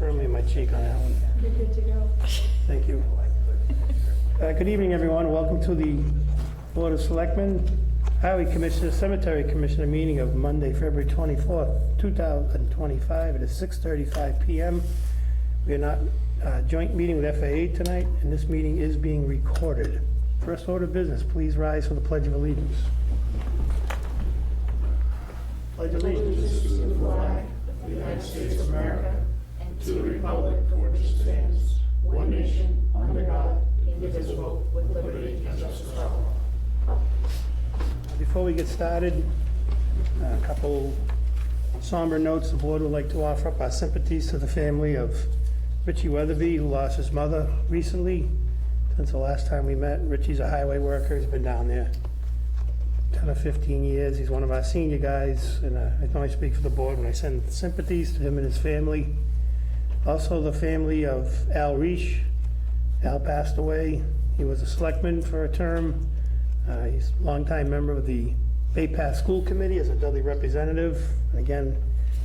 firmly in my cheek on that one. You're good to go. Thank you. Good evening, everyone. Welcome to the Board of Selectmen, Highway Commissioner, Cemetery Commissioner meeting of Monday, February 24th, 2025. It is 6:35 p.m. We are not joint meeting with FAA tonight, and this meeting is being recorded. First order of business, please rise for the Pledge of Allegiance. Pledge allegiance to the flag of the United States of America and to the republic for which it stands, one nation, under God, indivisible, with liberty and justice for all. Before we get started, a couple somber notes. The board would like to offer up our sympathies to the family of Richie Weatherby, who lost his mother recently. Since the last time we met, Richie's a highway worker. He's been down there 10 or 15 years. He's one of our senior guys, and I can only speak for the board when I send sympathies to him and his family. Also, the family of Al Reich. Al passed away. He was a selectman for a term. He's a longtime member of the Bay Path School Committee as a Dudley representative. Again,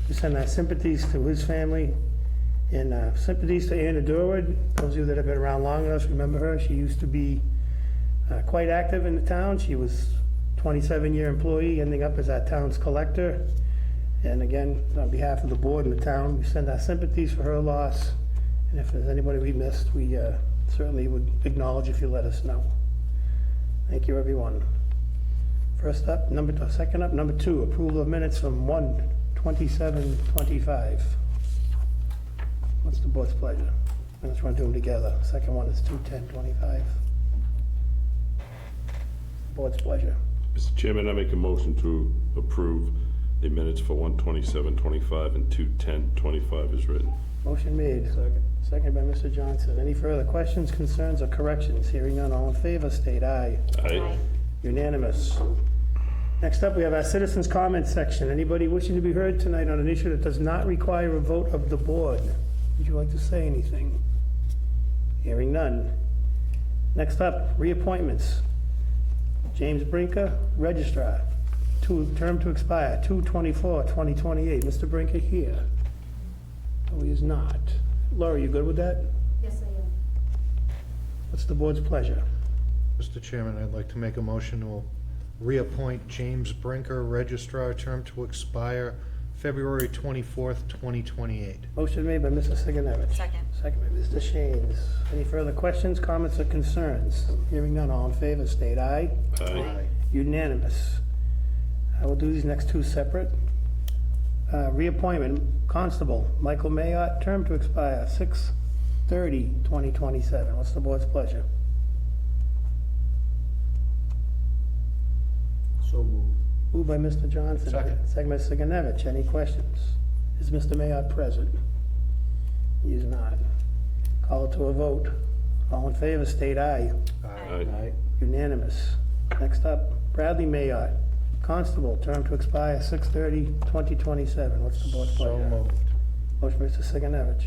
we send our sympathies to his family, and sympathies to Anna Durwood. Those of you that have been around long enough remember her. She used to be quite active in the town. She was a 27-year employee, ending up as our town's collector. And again, on behalf of the board and the town, we send our sympathies for her loss. And if there's anybody we missed, we certainly would acknowledge if you let us know. Thank you, everyone. First up, number 2, approval of minutes from 1/27/25. What's the board's pleasure? I just want to do them together. Second one is 2/10/25. Board's pleasure. Mr. Chairman, I make a motion to approve the minutes for 1/27/25 and 2/10/25 as written. Motion made. Second by Mr. Johnson. Any further questions, concerns, or corrections? Hearing none, all in favor, state aye. Aye. Unanimous. Next up, we have our citizens' comment section. Anybody wishing to be heard tonight on an issue that does not require a vote of the board? Would you like to say anything? Hearing none. Next up, reappointments. James Brinker, Registrar, term to expire 2/24/2028. Mr. Brinker here. No, he is not. Laura, you good with that? Yes, I am. What's the board's pleasure? Mr. Chairman, I'd like to make a motion to reappoint James Brinker, Registrar, term to expire February 24th, 2028. Motion made by Mr. Sigenovich. Second. Second by Mr. Shanes. Any further questions, comments, or concerns? Hearing none, all in favor, state aye. Aye. Unanimous. I will do these next two separate. Reappointment, Constable Michael Mayotte, term to expire 6/30/2027. What's the board's pleasure? So moved. Moved by Mr. Johnson. Second. Second by Mr. Sigenovich. Any questions? Is Mr. Mayotte present? He is not. Call it to a vote. All in favor, state aye. Aye. Unanimous. Next up, Bradley Mayotte, Constable, term to expire 6/30/2027. What's the board's So pleasure? moved. Motion by Mr. Sigenovich.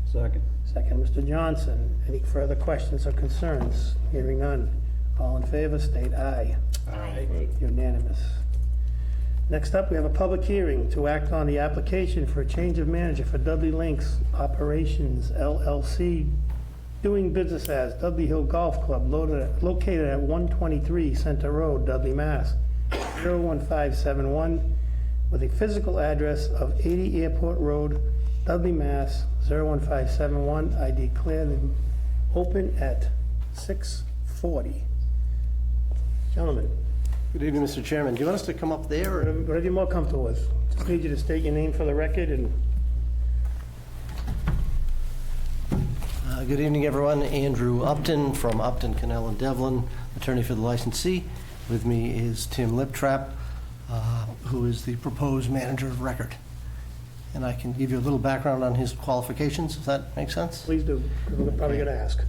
Second. Second, Mr. Johnson. Any further questions or concerns? Hearing none. All in favor, state aye. Aye. Unanimous. Next up, we have a public hearing to act on the application for a change of manager for Dudley Links Operations LLC, doing business as Dudley Hill Golf Club, located at 123 Center Road, Dudley, Mass. 01571, with a physical address of 80 Airport Road, Dudley, Mass. 01571. I declare them open at 6:40. Gentlemen, Good evening, Mr. Chairman. Do you want us to come up there? Or? whatever you're more comfortable with. Just need you to state your name for the record and Good evening, everyone. Andrew Upton from Upton, Cannell, and Devlin, attorney for the licensee. With me is Tim Liptrap, who is the proposed manager of record. And I can give you a little background on his qualifications, if that makes sense. please do. We're probably going to ask.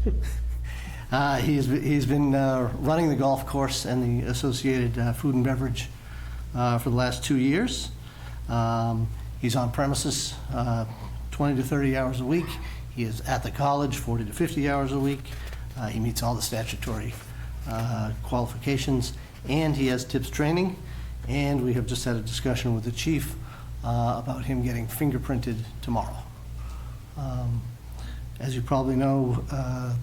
He's been running the golf course and the associated food and beverage for the last 2 years. He's on premises 20 to 30 hours a week. He is at the college 40 to 50 hours a week. He meets all the statutory qualifications, and he has TIPS training. And we have just had a discussion with the chief about him getting fingerprinted tomorrow. As you probably know,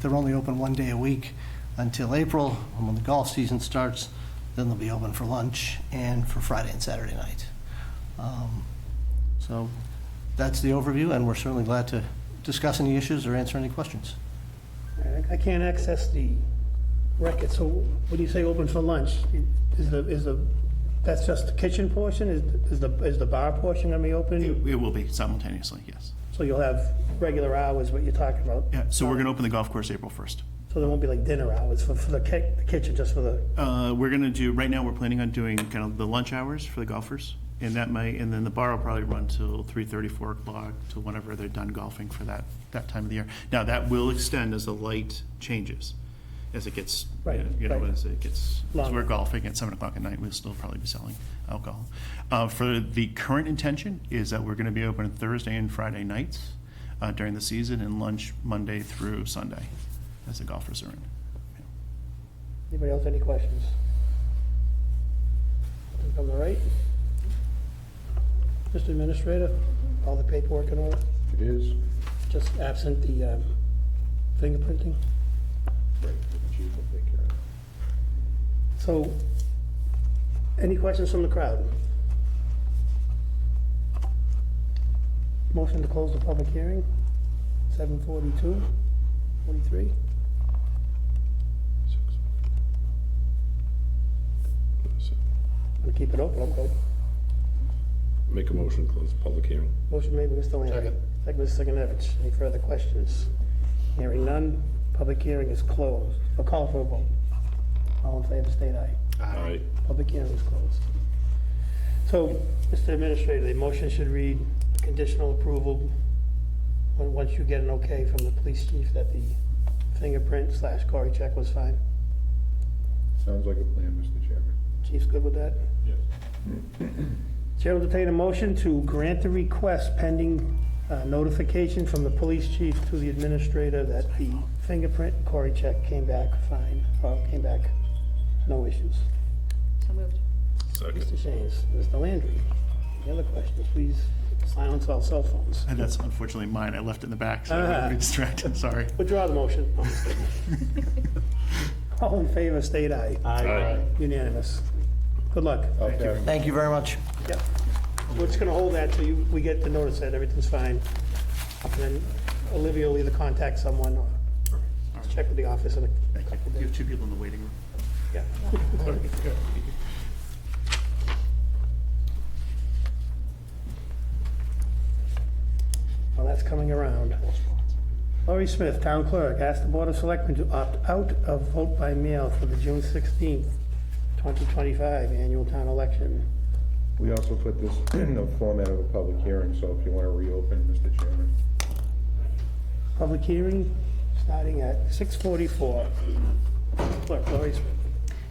they're only open one day a week until April, and when the golf season starts, then they'll be open for lunch and for Friday and Saturday night. So that's the overview, and we're certainly glad to discuss any issues or answer any questions. I can't access the record, so what do you say open for lunch? That's just the kitchen portion? Is the bar portion gonna be open? It will be simultaneously, yes. So you'll have regular hours, what you're talking about? Yeah, so we're going to open the golf course April 1st. So there won't be like dinner hours for the kitchen, just for the, We're going to do, right now, we're planning on doing kind of the lunch hours for the golfers, and then the bar will probably run till 3:30, 4 o'clock, till whenever they're done golfing for that time of the year. Now, that will extend as the light changes, as it gets, Right, you know, right. as Longer. we're golfing at 7 o'clock at night, we'll still probably be selling alcohol. For the current intention is that we're going to be open Thursday and Friday nights during the season, and lunch Monday through Sunday, as the golfers are in. anybody else any questions? Think I'm all right? Mr. Administrator, all the paperwork in order, It is. just absent the fingerprinting? Right, the chief will take care of it. So, any questions from the crowd? Motion to close the public hearing, 7:42, 43. I'm gonna keep it open, I'm good. Make a motion to close the public hearing. Motion made by Mr. Landry. Second by Mr. Sigenovich. Any further questions? Hearing none, public hearing is closed. I'll call for a vote. All in favor, state aye. Aye. Public hearing is closed. So, Mr. Administrator, the motion should read conditional approval once you get an okay from the police chief that the fingerprint/Cory check was fine. Sounds like a plan, Mr. Chairman. Chief's good with that? Yes. Chair will entertain a motion to grant the request pending notification from the police chief to the administrator that the fingerprint and Cory check came back fine, or came back no issues. So moved. Second. Mr. Shanes, Mr. Landry, any other questions? Please silence all cell phones. And that's unfortunately mine, I left it in the back, so I Ah. got distracted, sorry. Withdraw the motion. All in favor, state aye. Aye. Unanimous. Good luck. Okay. Thank you very much. Yep. We're just gonna hold that till we get the notice that everything's fine. And then Olivia will either contact someone or check with the office in a Thank you. couple You days. have 2 people in the waiting room. Yeah. Well, that's coming around. Laurie Smith, Town Clerk, asked the Board of Selectmen to opt out of vote by mail for the June 16th, 2025 annual town election. We also put this in the format of a public hearing, so if you want to reopen, Mr. Chairman. Public hearing starting at 6:44. Clerk, Laurie Smith.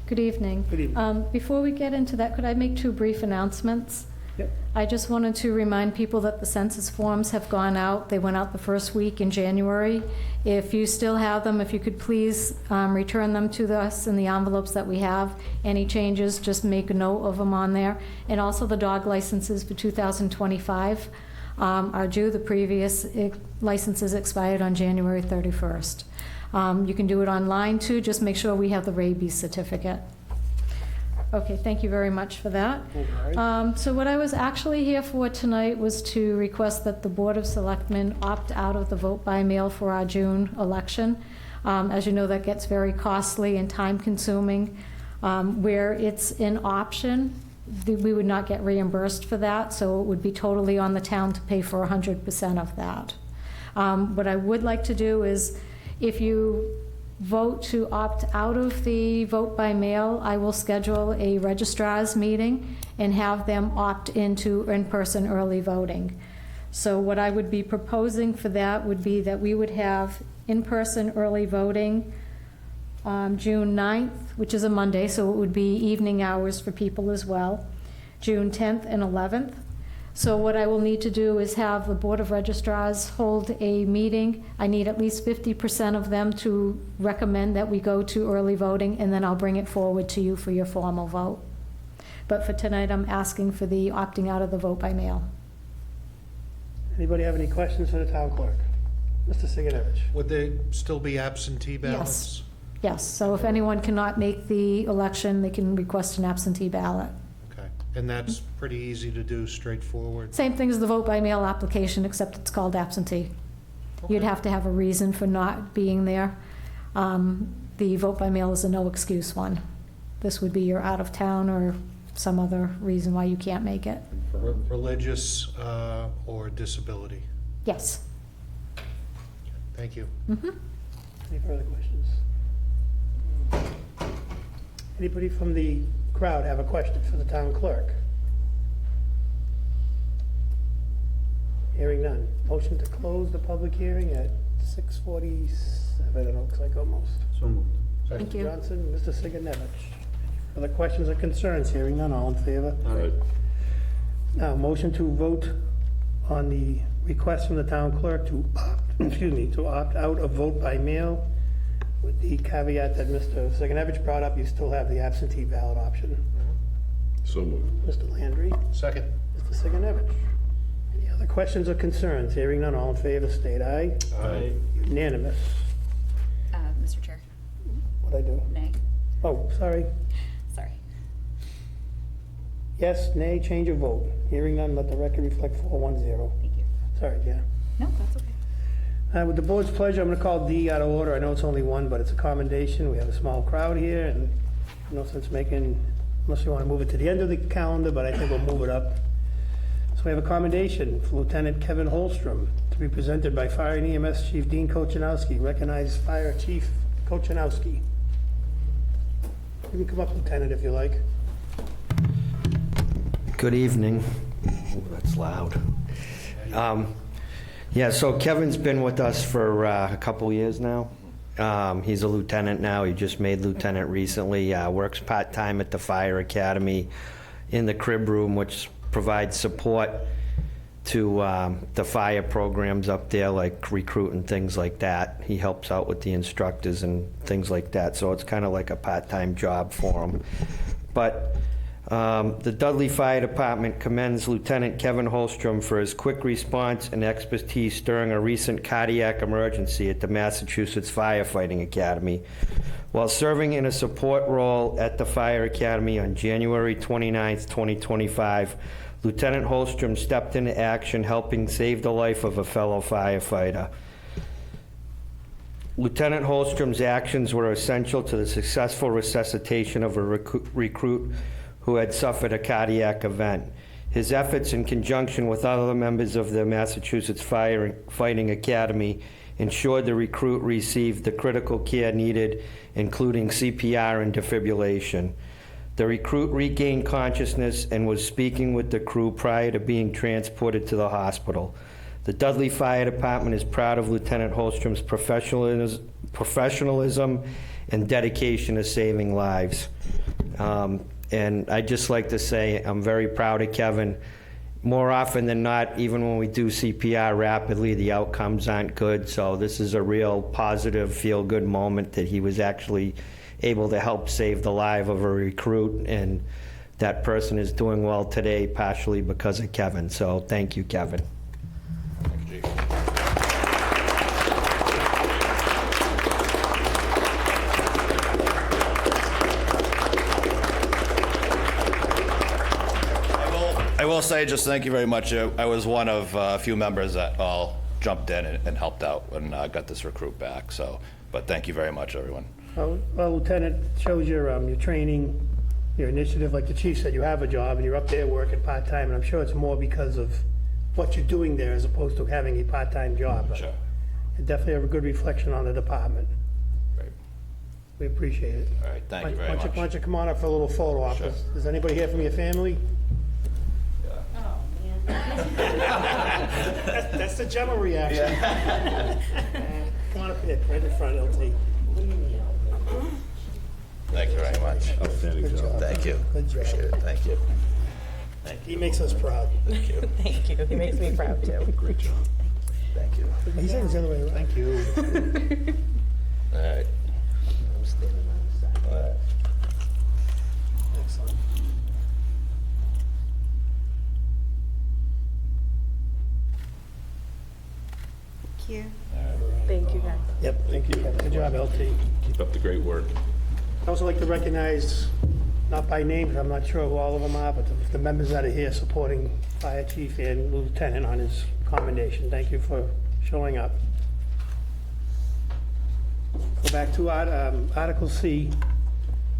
Good evening. Good evening. Before we get into that, could I make 2 brief announcements? Yep. I just wanted to remind people that the census forms have gone out. They went out the first week in January. If you still have them, if you could please return them to us in the envelopes that we have. Any changes, just make a note of them on there. And also the dog licenses for 2025 are due. The previous licenses expired on January 31st. You can do it online too, just make sure we have the rabies certificate. Okay, thank you very much for that. So what I was actually here for tonight was to request that the Board of Selectmen opt out of the vote by mail for our June election. As you know, that gets very costly and time-consuming. Where it's an option, we would not get reimbursed for that, so it would be totally on the town to pay for 100% of that. What I would like to do is, if you vote to opt out of the vote by mail, I will schedule a registrar's meeting and have them opt into in-person early voting. So what I would be proposing for that would be that we would have in-person early voting June 9th, which is a Monday, so it would be evening hours for people as well, June 10th and 11th. So what I will need to do is have the Board of Registrars hold a meeting. I need at least 50% of them to recommend that we go to early voting, and then I'll bring it forward to you for your formal vote. But for tonight, I'm asking for the opting out of the vote by mail. Anybody have any questions for the town clerk? Mr. Sigenovich. Would they still be absentee ballots? Yes, so if anyone cannot make the election, they can request an absentee ballot. Okay, and that's pretty easy to do, straightforward? Same thing as the vote by mail application, except it's called absentee. You'd Okay. have to have a reason for not being there. The vote by mail is a no excuse one. This would be you're out of town or some other reason why you can't make it. Religious or disability? Yes. Thank you. Any further questions? Anybody from the crowd have a question for the town clerk? Hearing none. Motion to close the public hearing at 6:47, it looks like almost. So moved. Thank Mr. you. Johnson, Mr. Sigenovich. Other questions or concerns? Hearing none, all in favor? All right. Now, motion to vote on the request from the town clerk to to opt out of vote by mail with the caveat that Mr. Sigenovich brought up, you still have the absentee ballot option. So moved. Mr. Landry, Second. Mr. Sigenovich. Any other questions or concerns? Hearing none, all in favor, state aye. Aye. Unanimous. Mr. Chair, What'd I do? nay. Oh, sorry. Sorry. Yes, nay, change of vote. Hearing none, let the record reflect 410. Thank you. Sorry, Jan. No, that's okay. With the board's pleasure, I'm going to call D out of order. I know it's only one, but it's a commendation. We have a small crowd here, and no sense making, unless you want to move it to the end of the calendar, but I think we'll move it up. So we have a commendation for Lieutenant Kevin Holstrom to be presented by Fire and EMS Chief Dean Kochanowski. Recognize Fire Chief Kochanowski. You can come up, Lieutenant, if you like. Good evening. Ooh, that's loud. Yeah, so Kevin's been with us for a couple years now. He's a lieutenant now. He just made lieutenant recently. Works part-time at the Fire Academy in the crib room, which provides support to the fire programs up there, like recruit and things like that. He helps out with the instructors and things like that, so it's kind of like a part-time job for him. But the Dudley Fire Department commends Lieutenant Kevin Holstrom for his quick response and expertise during a recent cardiac emergency at the Massachusetts Firefighting Academy. While serving in a support role at the Fire Academy on January 29, 2025, Lieutenant Holstrom stepped into action, helping save the life of a fellow firefighter. Lieutenant Holstrom's actions were essential to the successful resuscitation of a recruit who had suffered a cardiac event. His efforts, in conjunction with other members of the Massachusetts Firefighting Academy, ensured the recruit received the critical care needed, including CPR and defibrillation. The recruit regained consciousness and was speaking with the crew prior to being transported to the hospital. The Dudley Fire Department is proud of Lieutenant Holstrom's professionalism and dedication to saving lives. And I'd just like to say I'm very proud of Kevin. More often than not, even when we do CPR rapidly, the outcomes aren't good. So this is a real positive, feel-good moment that he was actually able to help save the life of a recruit. And that person is doing well today, partially because of Kevin. So thank you, Kevin. Thank you, Chief. I will say just thank you very much. I was one of a few members that all jumped in and helped out when I got this recruit back. So, but thank you very much, everyone. Well, Lieutenant, shows your training, your initiative. Like the chief said, you have a job and you're up there working part-time, and I'm sure it's more because of what you're doing there as opposed to having a part-time job. But Sure. you definitely have a good reflection on the department. Great. We appreciate it. All right. Thank you very Why much. don't you come on up for a little photo op? Sure. Is anybody here from your family? That's the general reaction. Come on up here, right in front, LT. Thank you very much. Outstanding Good job. job. Thank you. Good job. Appreciate it. Thank you. He makes us proud. Thank you. Thank you. He makes me proud too. Great job. Thank you. He's saying it's the other way around. Thank you. All right. All right. Excellent. Thank you. Thank you, guys. Yep, thank you. Good job, LT. Keep up the great work. I'd also like to recognize, not by name, because I'm not sure who all of them are, but the members that are here supporting Fire Chief and Lieutenant on his commendation. Thank you for showing up. Go back to Article C.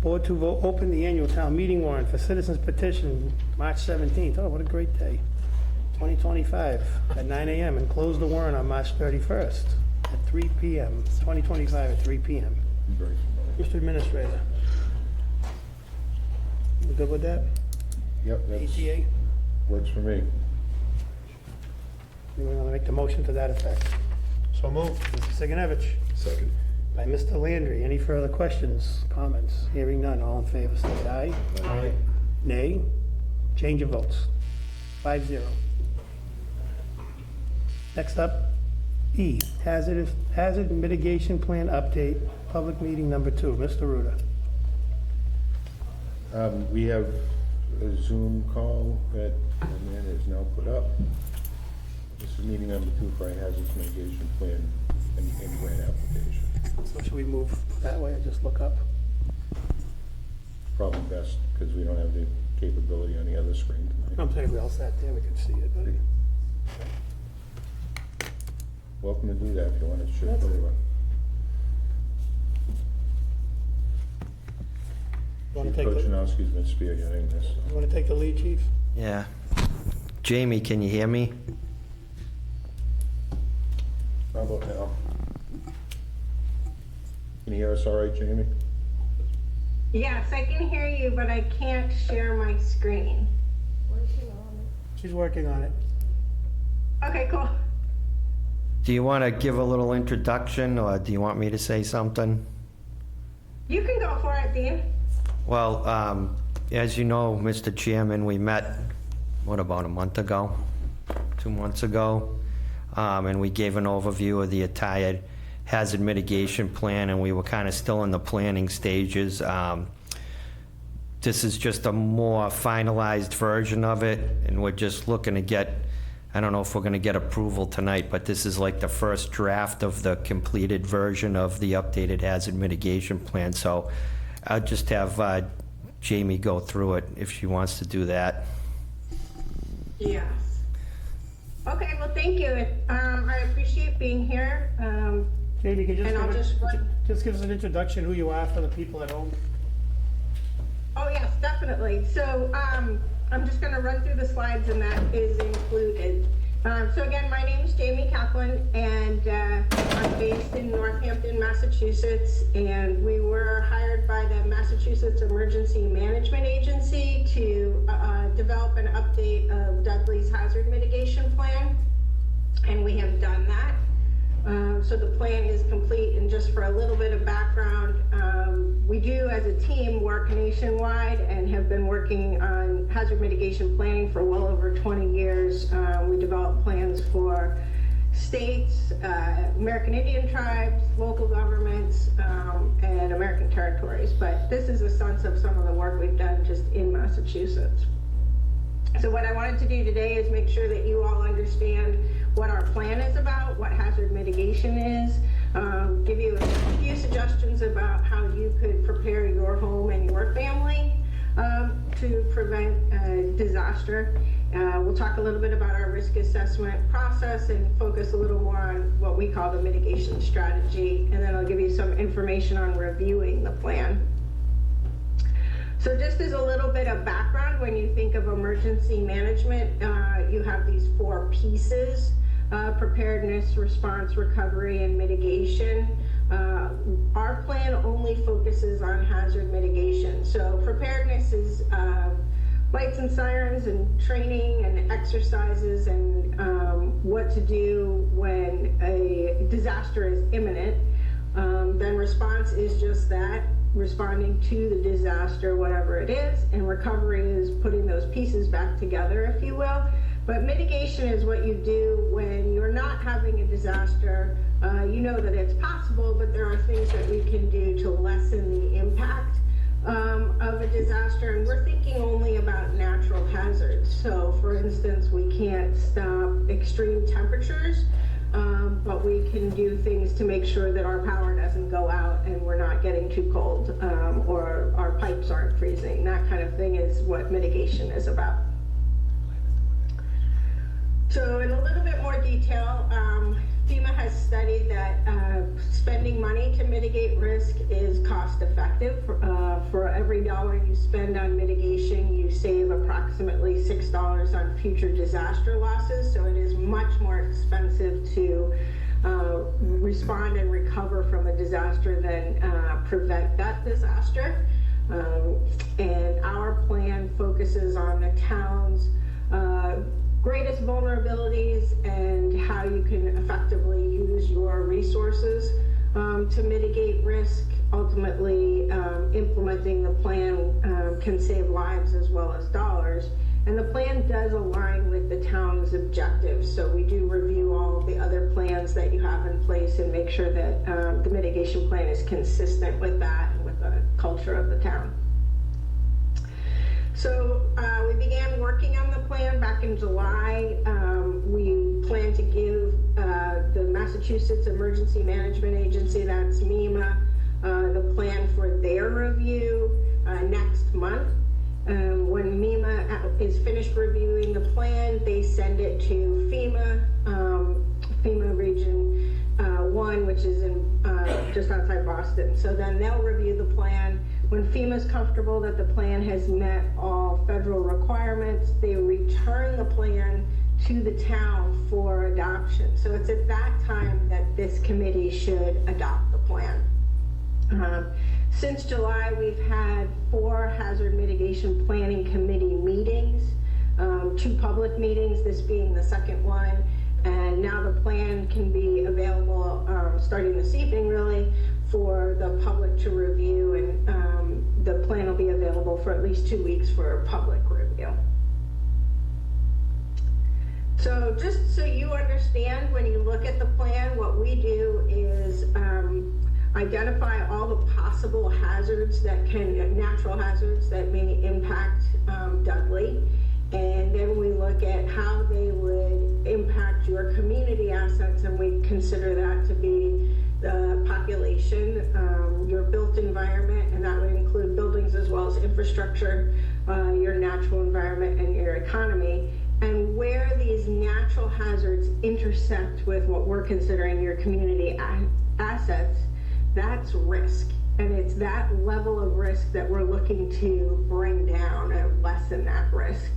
Board to vote, open the annual town meeting warrant for citizens petition, March 17th. Oh, what a great day. 2025 at 9 a.m. and close the warrant on March 31st at 3 p.m. 2025 at 3 p.m. Very familiar. Mr. Administrator. You good with that? Yep, that's, ATA? works for me. Anyone want to make the motion to that effect? So moved. Mr. Sigenovich. Second. By Mr. Landry. Any further questions, comments? Hearing none. All in favor, state aye. Aye. Nay. Change of votes. 5-0. Next up, E, Hazard Mitigation Plan Update, public meeting number 2. Mr. Ruda. We have a Zoom call that Amanda has now put up. This is meeting number 2 for a hazard mitigation plan and grant application. So should we move that way or just look up? Probably best, because we don't have the capability on the other screen tonight. I'm saying we all sat there, we can see it, buddy. Welcome to do that if you want to shift That's- over. You want Chief to take the, Kochanowski's been spearheading this. you want to take the lead, Chief? Yeah. Jamie, can you hear me? How about now? Can you hear us all right, Jamie? Yes, I can hear you, but I can't share my screen. She's working on it. Okay, cool. Do you want to give a little introduction, or do you want me to say something? You can go for it, Dean. Well, as you know, Mr. Chairman, we met, what, about a month ago? 2 months ago? And we gave an overview of the entire hazard mitigation plan, and we were kind of still in the planning stages. This is just a more finalized version of it, and we're just looking to get, I don't know if we're going to get approval tonight, but this is like the first draft of the completed version of the updated hazard mitigation plan. So I'll just have Jamie go through it if she wants to do that. Yes. Okay, well, thank you. I appreciate being here. Jamie, can you And I'll just run- just give us an introduction, who you are for the people at home? Oh, yes, definitely. So I'm just going to run through the slides, and that is included. So again, my name is Jamie Kaplan, and I'm based in Northampton, Massachusetts, and we were hired by the Massachusetts Emergency Management Agency to develop an update of Dudley's hazard mitigation plan, and we have done that. So the plan is complete, and just for a little bit of background, we do as a team work nationwide and have been working on hazard mitigation planning for well over 20 years. We develop plans for states, American Indian tribes, local governments, and American territories. But this is a sense of some of the work we've done just in Massachusetts. So what I wanted to do today is make sure that you all understand what our plan is about, what hazard mitigation is, give you a few suggestions about how you could prepare your home and your family to prevent disaster. We'll talk a little bit about our risk assessment process and focus a little more on what we call the mitigation strategy, and then I'll give you some information on reviewing the plan. So just as a little bit of background, when you think of emergency management, you have these 4 pieces: preparedness, response, recovery, and mitigation. Our plan only focuses on hazard mitigation. So preparedness is lights and sirens and training and exercises and what to do when a disaster is imminent. Then response is just that, responding to the disaster, whatever it is, and recovery is putting those pieces back together, if you will. But mitigation is what you do when you're not having a disaster. You know that it's possible, but there are things that we can do to lessen the impact of a disaster, and we're thinking only about natural hazards. So for instance, we can't stop extreme temperatures, but we can do things to make sure that our power doesn't go out and we're not getting too cold, or our pipes aren't freezing. That kind of thing is what mitigation is about. So in a little bit more detail, FEMA has studied that spending money to mitigate risk is cost effective. For every dollar you spend on mitigation, you save approximately $6 on future disaster losses. So it is much more expensive to respond and recover from a disaster than prevent that disaster. And our plan focuses on the town's greatest vulnerabilities and how you can effectively use your resources to mitigate risk. Ultimately, implementing the plan can save lives as well as dollars. And the plan does align with the town's objectives. So we do review all of the other plans that you have in place and make sure that the mitigation plan is consistent with that and with the culture of the town. So we began working on the plan back in July. We plan to give the Massachusetts Emergency Management Agency, that's MEMA, the plan for their review next month. When MEMA is finished reviewing the plan, they send it to FEMA, FEMA Region 1, which is in just outside Boston. So then they'll review the plan. When FEMA's comfortable that the plan has met all federal requirements, they return the plan to the town for adoption. So it's at that time that this committee should adopt the plan. Since July, we've had 4 hazard mitigation planning committee meetings, 2 public meetings, this being the second one. And now the plan can be available starting this evening, really, for the public to review, and the plan will be available for at least 2 weeks for public review. So just so you understand, when you look at the plan, what we do is identify all the possible hazards that can, natural hazards that may impact Dudley. And then we look at how they would impact your community assets, and we consider that to be the population, your built environment, and that would include buildings as well as infrastructure, your natural environment, and your economy. And where these natural hazards intersect with what we're considering your community assets, that's risk. And it's that level of risk that we're looking to bring down and lessen that risk.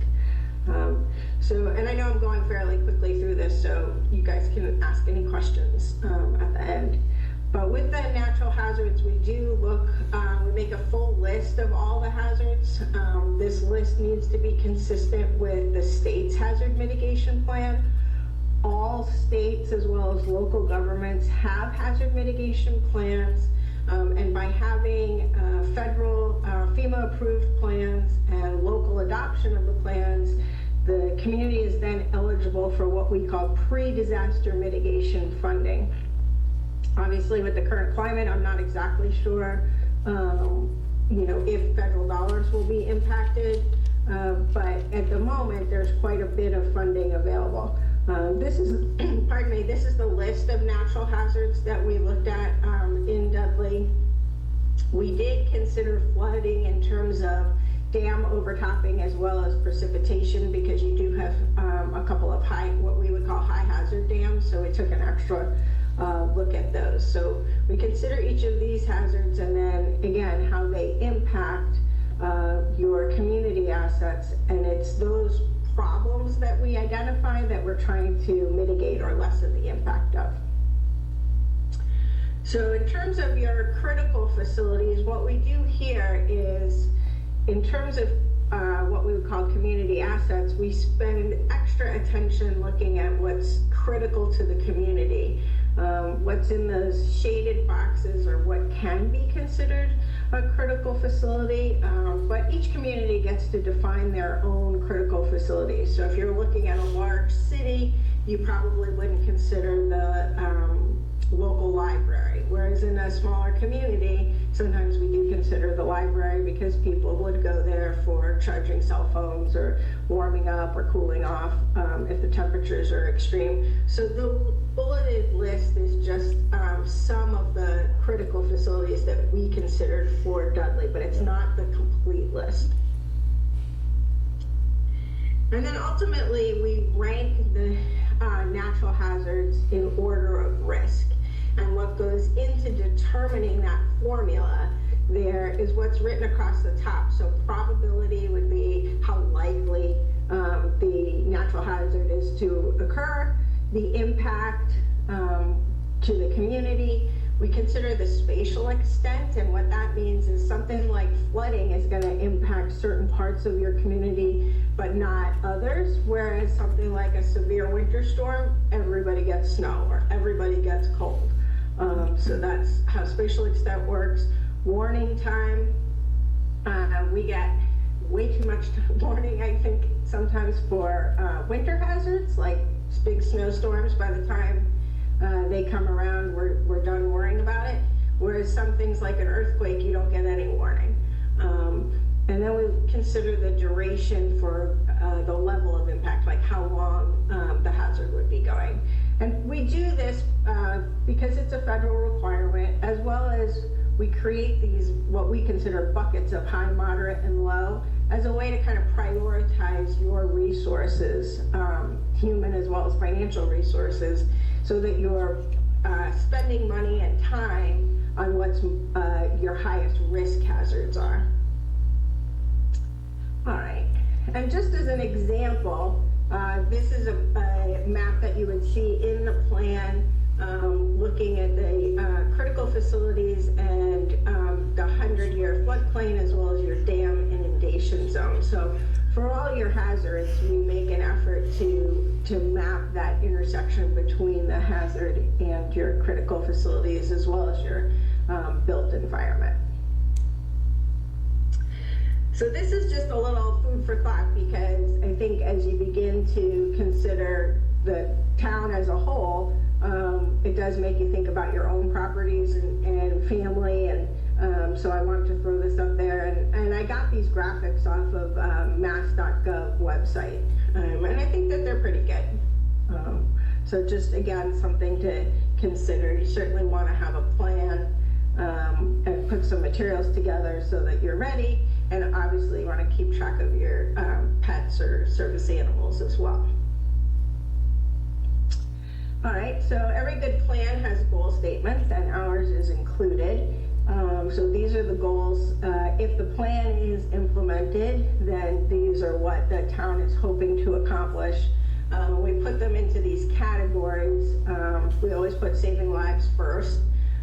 And I know I'm going fairly quickly through this, so you guys can ask any questions at the end. But with the natural hazards, we do look, we make a full list of all the hazards. This list needs to be consistent with the state's hazard mitigation plan. All states as well as local governments have hazard mitigation plans. And by having federal FEMA approved plans and local adoption of the plans, the community is then eligible for what we call pre-disaster mitigation funding. Obviously, with the current climate, I'm not exactly sure, if federal dollars will be impacted, but at the moment, there's quite a bit of funding available. This is, pardon me, this is the list of natural hazards that we looked at in Dudley. We did consider flooding in terms of dam overtopping as well as precipitation, because you do have a couple of what we would call high hazard dams, so we took an extra look at those. So we consider each of these hazards, and then again how they impact your community assets, and it's those problems that we identify that we're trying to mitigate or lessen the impact of. So in terms of your critical facilities, what we do here is, in terms of what we would call community assets, we spend extra attention looking at what's critical to the community. What's in those shaded boxes or what can be considered a critical facility, but each community gets to define their own critical facilities. So if you're looking at a large city, you probably wouldn't consider the local library, whereas in a smaller community, sometimes we do consider the library because people would go there for charging cell phones or warming up or cooling off if the temperatures are extreme. So the bulleted list is just some of the critical facilities that we considered for Dudley, but it's not the complete list. And then ultimately, we rank the natural hazards in order of risk. And what goes into determining that formula there is what's written across the top. So probability would be how likely the natural hazard is to occur, the impact to the community. We consider the spatial extent, and what that means is something like flooding is going to impact certain parts of your community, but not others, whereas something like a severe winter storm, everybody gets snow or everybody gets cold. So that's how spatial extent works. Warning time, we get way too much warning, I think, sometimes for winter hazards, like big snowstorms. By the time they come around, we're done worrying about it. Whereas some things like an earthquake, you don't get any warning. And then we consider the duration for the level of impact, like how long the hazard would be going. And we do this because it's a federal requirement, as well as we create these, what we consider buckets of high, moderate, and low, as a way to kind of prioritize your resources, human as well as financial resources, so that you're spending money and time on what's your highest risk hazards are. All right, and just as an example, this is a map that you would see in the plan, looking at the critical facilities and the 100-year floodplain, as well as your dam inundation zone. So for all your hazards, we make an effort to map that intersection between the hazard and your critical facilities, as well as your built environment. So this is just a little food for thought, because I think as you begin to consider the town as a whole, it does make you think about your own properties and family, and so I wanted to throw this up there. And I got these graphics off of mass.gov website, and I think that they're pretty good. So just, again, something to consider. You certainly want to have a plan and put some materials together so that you're ready. And obviously you want to keep track of your pets or service animals as well. All right, so every good plan has goal statements, and ours is included. So these are the goals. If the plan is implemented, then these are what the town is hoping to accomplish. We put them into these categories. We always put saving lives first,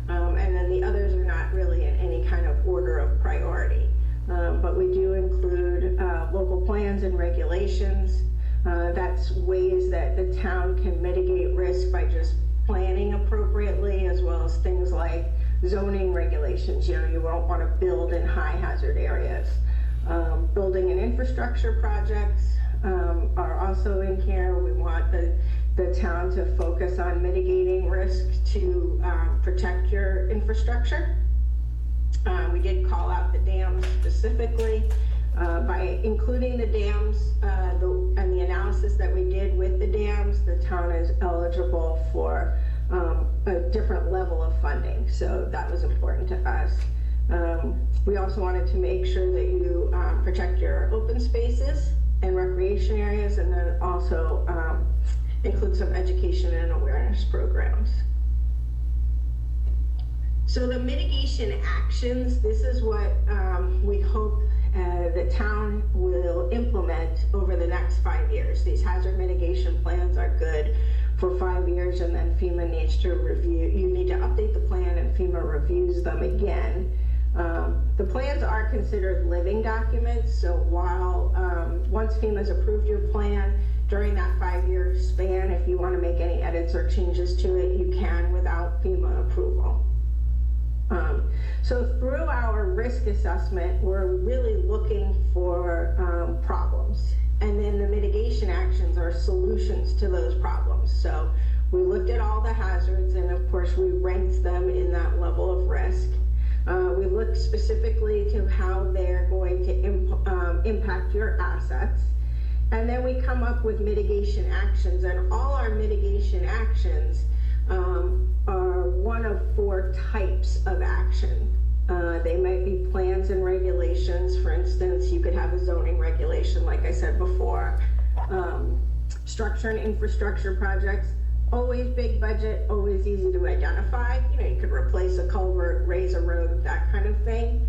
and then the others are not really in any kind of order of priority. But we do include local plans and regulations. That's ways that the town can mitigate risk by just planning appropriately, as well as things like zoning regulations. You know, you won't want to build in high hazard areas. Building and infrastructure projects are also in here. We want the town to focus on mitigating risk to protect your infrastructure. We did call out the dams specifically. By including the dams and the analysis that we did with the dams, the town is eligible for a different level of funding. So that was important to us. We also wanted to make sure that you protect your open spaces and recreation areas, and then also include some education and awareness programs. So the mitigation actions, this is what we hope the town will implement over the next 5 years. These hazard mitigation plans are good for 5 years, and then FEMA needs to review. You need to update the plan, and FEMA reviews them again. The plans are considered living documents, so while once FEMA's approved your plan, during that 5-year span, if you want to make any edits or changes to it, you can without FEMA approval. So through our risk assessment, we're really looking for problems. And then the mitigation actions are solutions to those problems. So we looked at all the hazards, and of course we ranked them in that level of risk. We looked specifically to how they're going to impact your assets. And then we come up with mitigation actions, and all our mitigation actions are one of 4 types of action. They might be plans and regulations. For instance, you could have a zoning regulation, like I said before. Structure and infrastructure projects, always big budget, always easy to identify. You know, you could replace a culvert, raise a road, that kind of thing,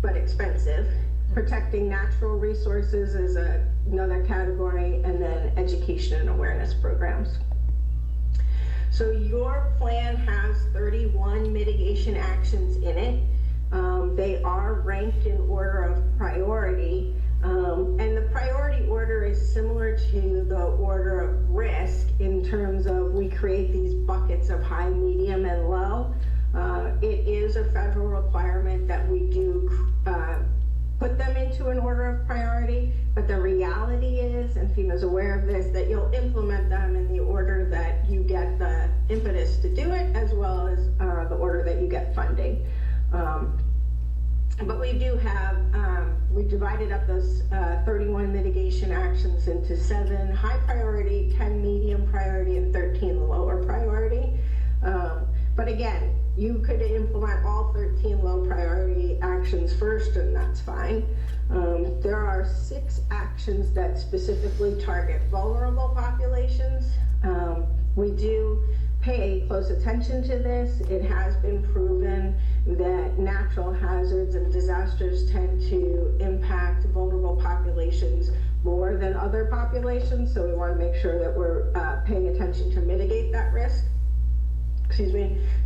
but expensive. Protecting natural resources is another category, and then education and awareness programs. So your plan has 31 mitigation actions in it. They are ranked in order of priority, and the priority order is similar to the order of risk in terms of we create these buckets of high, medium, and low. It is a federal requirement that we do put them into an order of priority, but the reality is, and FEMA's aware of this, that you'll implement them in the order that you get the impetus to do it, as well as the order that you get funding. But we do have, we divided up those 31 mitigation actions into 7 high priority, 10 medium priority, and 13 lower priority. But again, you could implement all 13 low priority actions first, and that's fine. There are 6 actions that specifically target vulnerable populations. We do pay close attention to this. It has been proven that natural hazards and disasters tend to impact vulnerable populations more than other populations, so we want to make sure that we're paying attention to mitigate that risk.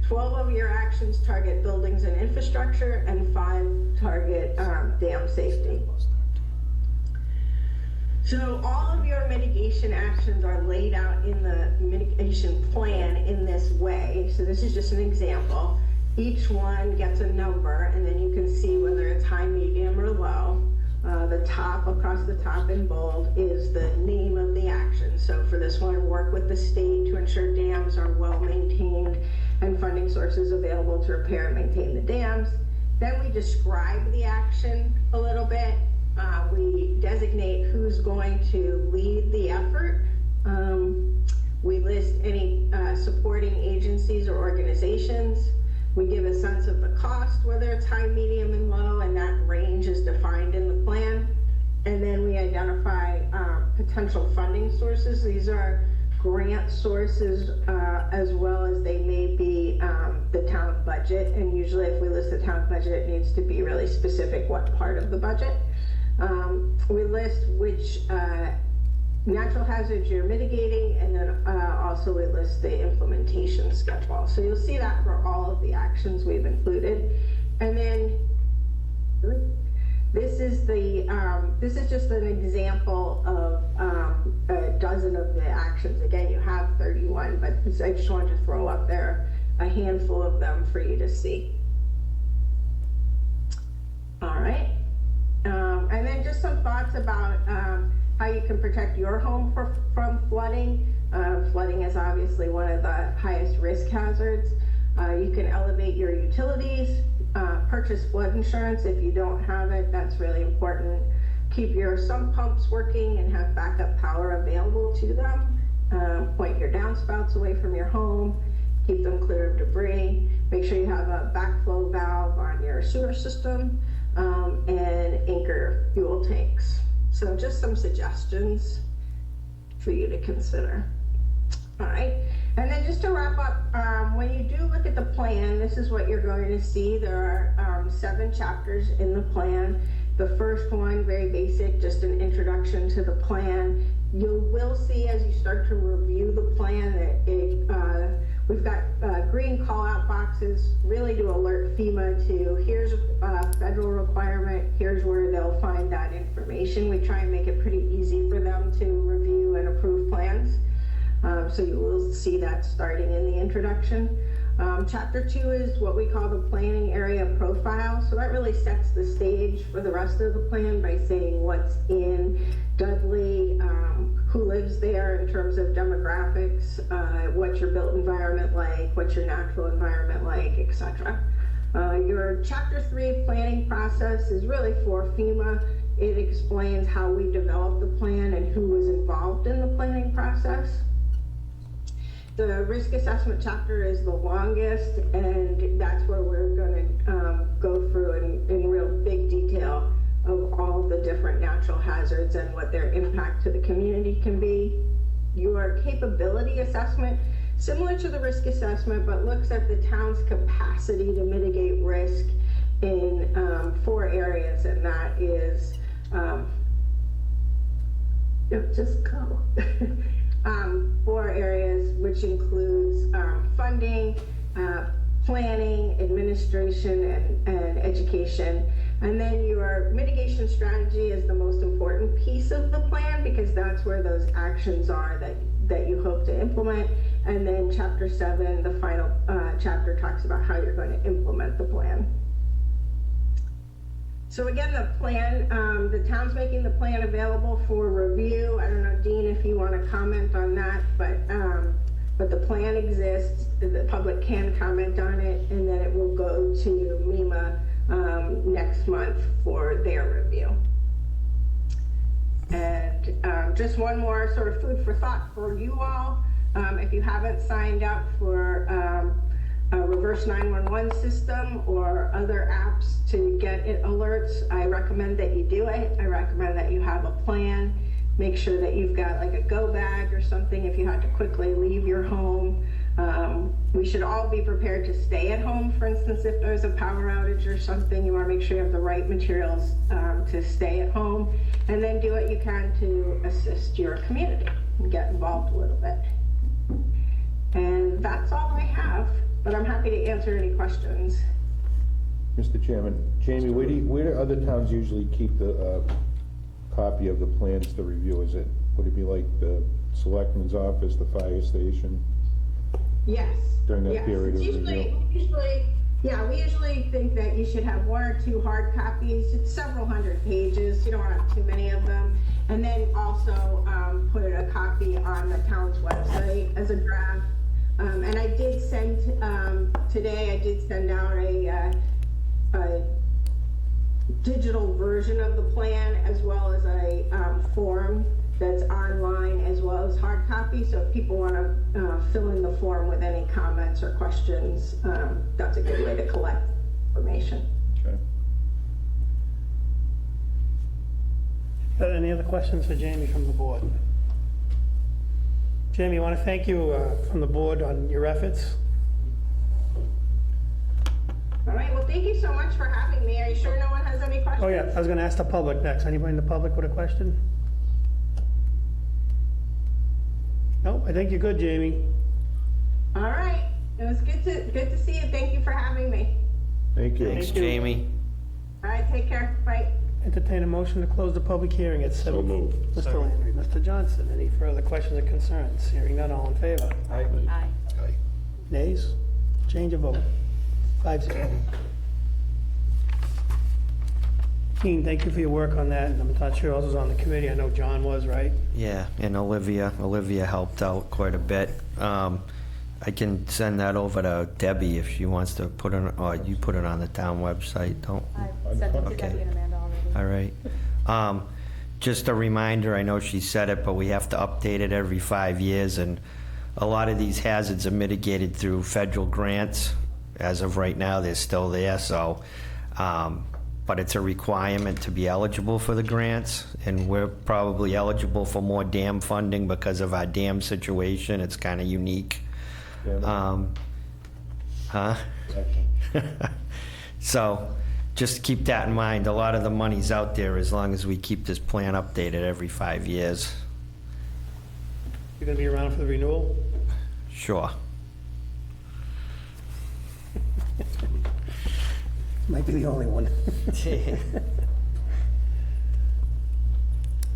12 of your actions target buildings and infrastructure, and 5 target dam safety. So all of your mitigation actions are laid out in the mitigation plan in this way. So this is just an example. Each one gets a number, and then you can see whether it's high, medium, or low. The top, across the top in bold, is the name of the action. So for this one, work with the state to ensure dams are well maintained and funding sources available to repair and maintain the dams. Then we describe the action a little bit. We designate who's going to lead the effort. We list any supporting agencies or organizations. We give a sense of the cost, whether it's high, medium, and low, and that range is defined in the plan. And then we identify potential funding sources. These are grant sources, as well as they may be the town budget. And usually if we list the town budget, it needs to be really specific what part of the budget. We list which natural hazards you're mitigating, and then also we list the implementation schedule. So you'll see that for all of the actions we've included. And then this is just an example of a dozen of the actions. Again, you have 31, but I just wanted to throw up there a handful of them for you to see. All right. And then just some thoughts about how you can protect your home from flooding. Flooding is obviously one of the highest risk hazards. You can elevate your utilities, purchase flood insurance if you don't have it. That's really important. Keep your sump pumps working and have backup power available to them. Point your downspouts away from your home. Keep them clear of debris. Make sure you have a backflow valve on your sewer system, and anchor fuel tanks. So just some suggestions for you to consider. All right, and then just to wrap up, when you do look at the plan, this is what you're going to see. There are 7 chapters in the plan. The first one, very basic, just an introduction to the plan. You will see as you start to review the plan that we've got green call-out boxes really to alert FEMA to here's a federal requirement, here's where they'll find that information. We try and make it pretty easy for them to review and approve plans. So you will see that starting in the introduction. Chapter 2 is what we call the planning area profile. So that really sets the stage for the rest of the plan by saying what's in Dudley, who lives there in terms of demographics, what's your built environment like, what's your natural environment like, etc. Your Chapter 3 planning process is really for FEMA it explains how we developed the plan and who was involved in the planning process. The risk assessment chapter is the longest, and that's where we're going to go through in real big detail of all of the different natural hazards and what their impact to the community can be. Your capability assessment, similar to the risk assessment, but looks at the town's capacity to mitigate risk in 4 areas, and that is, just go. 4 areas, which includes funding, planning, administration, and education. And then your mitigation strategy is the most important piece of the plan, because that's where those actions are that you hope to implement. And then chapter 7, the final chapter, talks about how you're going to implement the plan. So again, the plan, the town's making the plan available for review. I don't know, Dean, if you want to comment on that, but the plan exists, the public can comment on it, and then it will go to MEMA next month for their review. And just one more sort of food for thought for you all. If you haven't signed up for a reverse 911 system or other apps to get alerts, I recommend that you do it. I recommend that you have a plan. Make sure that you've got like a go bag or something if you have to quickly leave your home. We should all be prepared to stay at home. For instance, if there's a power outage or something, you want to make sure you have the right materials to stay at home, and then do what you can to assist your community and get involved a little bit. And that's all I have, but I'm happy to answer any questions. Mr. Chairman, Jamie, where do other towns usually keep the copy of the plans to review? Would it be like the Selectmen's office, the fire station? Yes. During that period of review? We usually think that you should have 1 or 2 hard copies. It's several hundred pages. You don't want to have too many of them. And then also put a copy on the town's website as a draft. And I did send, today I did send out a digital version of the plan, as well as a form that's online, as well as hard copy. So if people want to fill in the form with any comments or questions, that's a good way to collect information. Okay. Any other questions for Jamie from the board? Jamie, I want to thank you from the board on your efforts. All right, well, thank you so much for having me. Are you sure no one has any questions? Oh yeah, I was going to ask the public next. Anybody in the public with a question? No, I think you're good, Jamie. All right, it was good to see you. Thank you for having me. Thank you. Thanks, Jamie. All right, take care. Bye. Entertain a motion to close the public hearing at 7. So moved. Mr. Landry, Mr. Johnson, any further questions or concerns? Hearing none, all in favor? Aye. Nays? Change of vote. 5-0. Dean, thank you for your work on that. I'm not sure who else was on the committee. I know John was, right? Yeah, and Olivia helped out quite a bit. I can send that over to Debbie if she wants to put it, or you put it on the town website, don't? I sent it to Okay. Debbie and Amanda already. All right. Just a reminder, I know she said it, but we have to update it every 5 years, and a lot of these hazards are mitigated through federal grants. As of right now, they're still there, so, but it's a requirement to be eligible for the grants, and we're probably eligible for more dam funding because of our dam situation. It's kind of unique. So just keep that in mind. A lot of the money's out there as long as we keep this plan updated every 5 years. You're going to be around for the renewal? Sure. Might be the only one.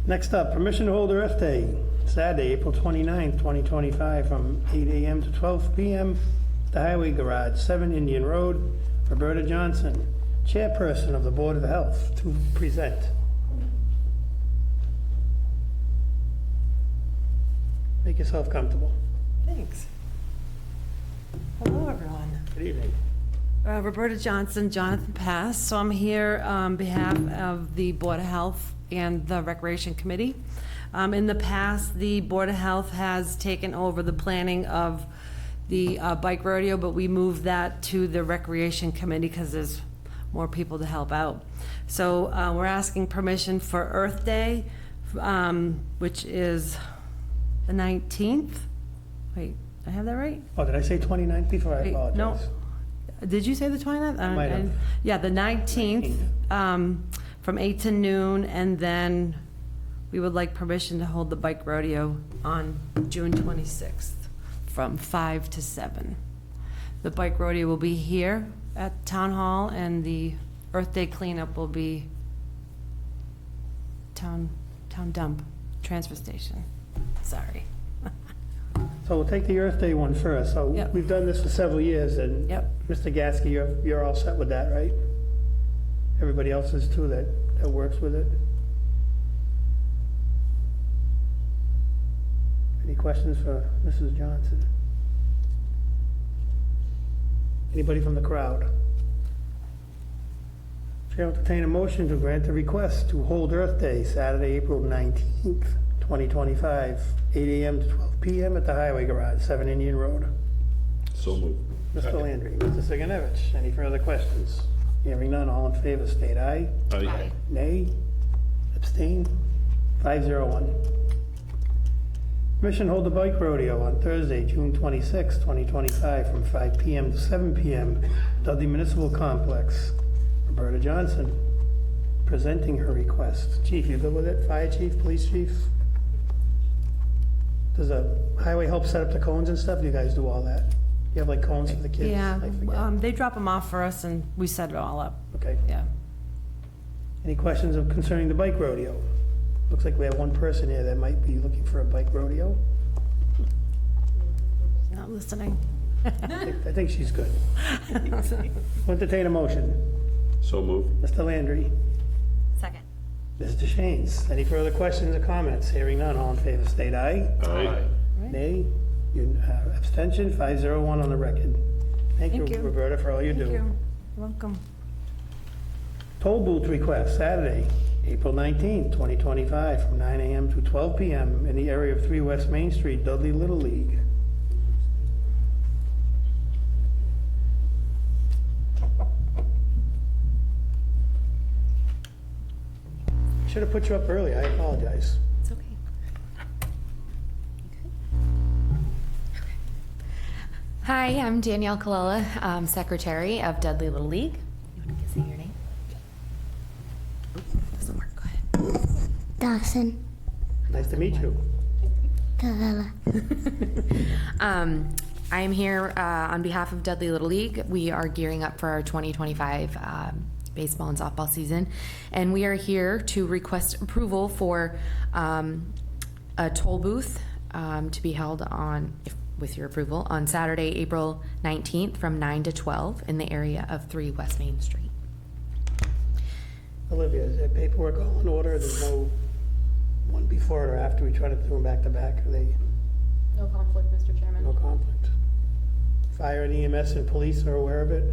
Next up, permission to hold Earth Day, Saturday, April 29th, 2025, from 8 a.m. to 12 p.m. at the Highway Garage, 7 Indian Road. Roberta Johnson, Chairperson of the Board of Health, to present. Make yourself comfortable. Thanks. Hello, everyone. Good evening. Roberta Johnson, Jonathan Pass. So I'm here on behalf of the Board of Health and the Recreation Committee. In the past, the Board of Health has taken over the planning of the bike rodeo, but we moved that to the Recreation Committee because there's more people to help out. So we're asking permission for Earth Day, which is the 19th. Wait, I have that right? Oh, did I say 29th before? I Wait, apologize. no. Did you say the 29th? Might have. Yeah, the 19th, from 8 to noon, and then we would like permission to hold the bike rodeo on June 26th from 5 to 7. The bike rodeo will be here at Town Hall, and the Earth Day cleanup will be town dump, transfer station. Sorry. So we'll take the Earth Day one first. So Yep. we've done this for several years, and Yep. Mr. Gasky, you're all set with that, right? Everybody else is too that works with it? Any questions for Mrs. Johnson? Anybody from the crowd? Chair will entertain a motion to grant the request to hold Earth Day, Saturday, April 19th, 2025, 8 a.m. to 12 p.m. at the Highway Garage, 7 Indian Road. So moved. Mr. Landry, Mr. Sigenovich, any further questions? Hearing none, all in favor, state aye. Aye. Nay? Abstain? 501. Permission to hold the bike rodeo on Thursday, June 26, 2025, from 5 p.m. to 7 p.m. Dudley Municipal Complex. Roberta Johnson presenting her request. Chief, you good with it? Fire chief, police chief? Does the highway help set up the cones and stuff? You guys do all that? You have like cones for the kids? Yeah, I forget. they drop them off for us, and we set it all up. Okay. Yeah. Any questions concerning the bike rodeo? Looks like we have one person here that might be looking for a bike rodeo. Not listening. I think she's good. Entertain a motion. So moved. Mr. Landry. Second. Mr. Shanes. Any further questions or comments? Hearing none, all in favor, state aye. Aye. Nay. Abstention, 501 on the record. Thank you, Thank you. Roberta, for all you Thank do. you. Welcome. Toll booth request, Saturday, April 19th, 2025, from 9 a.m. to 12 p.m. in the area of 3 West Main Street, Dudley Little League. Should have put you up early, I apologize. It's okay. Hi, I'm Danielle Colella, Secretary of Dudley Little League. You want to say your name? Doesn't work, go ahead. Dawson. Nice to meet you. Kalala. I am here on behalf of Dudley Little League. We are gearing up for our 2025 baseball and softball season, and we are here to request approval for a toll booth to be held on, with your approval, on Saturday, April 19th from 9 to 12 in the area of 3 West Main Street. Olivia, is that paperwork all in order? There's no one before it or after? We try to do them back to back. Are they No conflict, Mr. Chairman. no conflict? Fire and EMS and police are aware of it?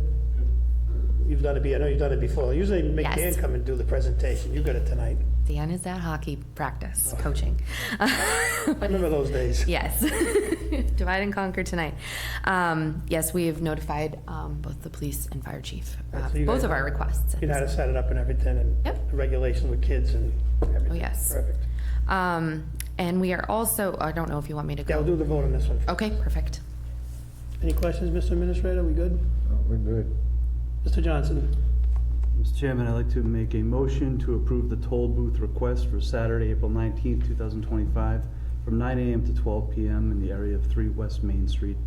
You've done it, I know you've done it before. Usually make Yes. Dan come and do the presentation. You got it tonight. Dan is at hockey practice, coaching. I remember those days. Yes. Divide and conquer tonight. Yes, we have notified both the police and fire chief, So you both guys of our know- requests. You know how to set it up and everything, and Yep. the regulations with kids and everything. Oh, yes. Perfect. And we are also, I don't know if you want me to Yeah, we'll go. do the vote on this one. Okay, perfect. Any questions, Mr. Administrator? We good? No, we're good. Mr. Johnson? Mr. Chairman, I'd like to make a motion to approve the toll booth request for Saturday, April 19th, 2025, from 9 a.m. to 12 p.m. in the area of 3 West Main Street,